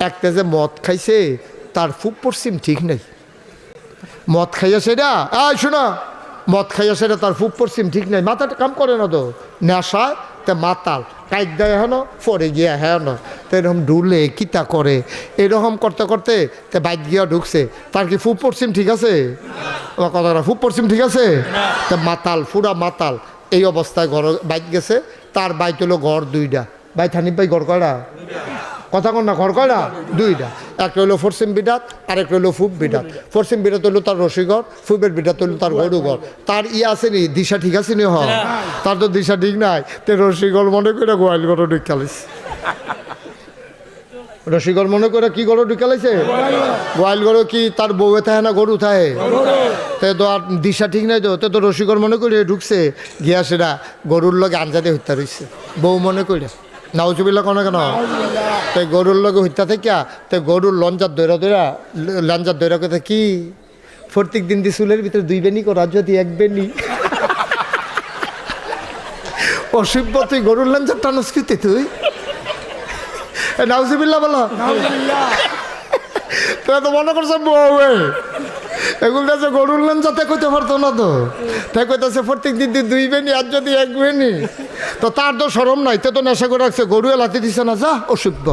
একটা যে মদ খাইছে তার পূব পশ্চিম ঠিক নেই। মদ খাইয়া সেটা শোনা, মদ খাইয়া সেটা তার পূব পশ্চিম ঠিক নেই। মাথাটা কাম করে না তো, নেশা তে মাতাল কাইক দেয় হেন পরে গিয়া হ্যাঁ না তো এরকম ডুলে কিতা করে, এরকম করতে করতে তে বাইক গিয়া ঢুকছে। তার কি পূব পশ্চিম ঠিক আছে? আমার কথাটা পূব পশ্চিম ঠিক আছে? তে মাতাল, পুরা মাতাল। এই অবস্থায় ঘর বাইক গেছে। তার বাইক হলো ঘর দুইটা। ভাই থানিপ ভাই ঘর কয়টা? কথা কন না, ঘর কয়টা? দুইটা। একটা হইলো পশ্চিম বিরাট, আরেকটা হইলো পূব বিরাট। পশ্চিম বিরাট হইলো তার রসিঘর, পূবের বিরাট হইলো তার গরুঘর। তার আছে নি দিশা ঠিক আছে নি? তার তো দিশা ঠিক নাই। তে রসিঘর মনে করে গোয়াল ঘর ঢুকালাইছে। রসিঘর মনে করে কি ঘর ঢুকালাইছে? গোয়াল ঘর। কি তার বউয়ে থাকে না গরু থাকে? তে তো আর দিশা ঠিক নাই। তো তো রসিঘর মনে করে ঢুকছে গিয়া সেটা গরুর লগে আঞ্জাদে হত্যা রয়েছে বউ মনে করে। নাউজুবিল্লাহ কোনো কেন? তো গরুর লগে হত্যা থেকে তো গরুর লঞ্জার দৈরা কথা কি প্রত্যেক দিন দি চুলের ভিতরে 2 বেনি করা যদি 1 বেনি অসভ্য। তুই গরুর লঞ্জার টানস্কৃতি তুই নাউজুবিল্লাহ বলো। তুই তো মনে করছো বউ এগুলো আছে গরুর লঞ্জাতে কইতে পারতো না তো। তাই কইতেছে প্রত্যেক দিন 2 বেনি আর যদি 1 বেনি। তো তার তো শরম নাই, তে তো নেশা করে রাখছে। গরুয়ে লাথি দিছে না, যা অসভ্য।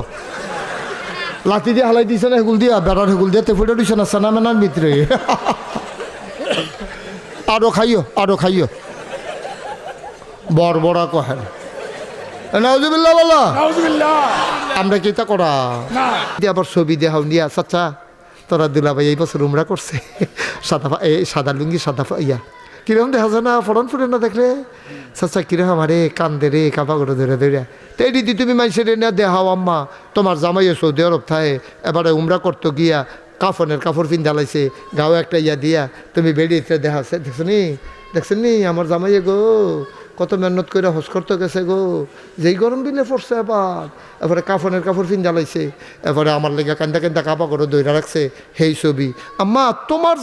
লাথি দিয়ে হালাই দিছে না, হেগুল দিয়া বেড়ার হেগুল দিয়ে ফুটে দিছে না সানা মেনার ভিতরে। আরো খাইও বড়া কহেন। নাউজুবিল্লাহ বলো। আমরা কি তা করা আবার ছবি দেখাও নিয়ে আচ্ছা তোরা দুলাভাই এই বছর উমরা করছে, সাদা লুঙ্গি সাদা ইয়া কিরকম দেখা যায় না? ফরন ফুটে না দেখলে চাচা কিরকম আরে কান্দে রে কাপা করে ধরে তো এই দিদি তুমি মাইসের না দেখাও আম্মা তোমার জামাইয়ে সৌদি আরব থাকে এবারে উমরা করতো গিয়া কাফনের কাপড় পিন্ধালাইছে গাও একটা ইয়া দিয়া তুমি বেরিয়েছে দেখাচ্ছে দেখছেন নি আমার জামাইয়ে গো কত মেহনত করে হজ করতে গেছে গো, যেই গরম দিনে পড়ছে এবারে কাফনের কাপড় পিন্ধালাইছে এবারে আমার লেগে কান্দা কাপা করে দইরা রাখছে। সেই ছবি আম্মা তোমার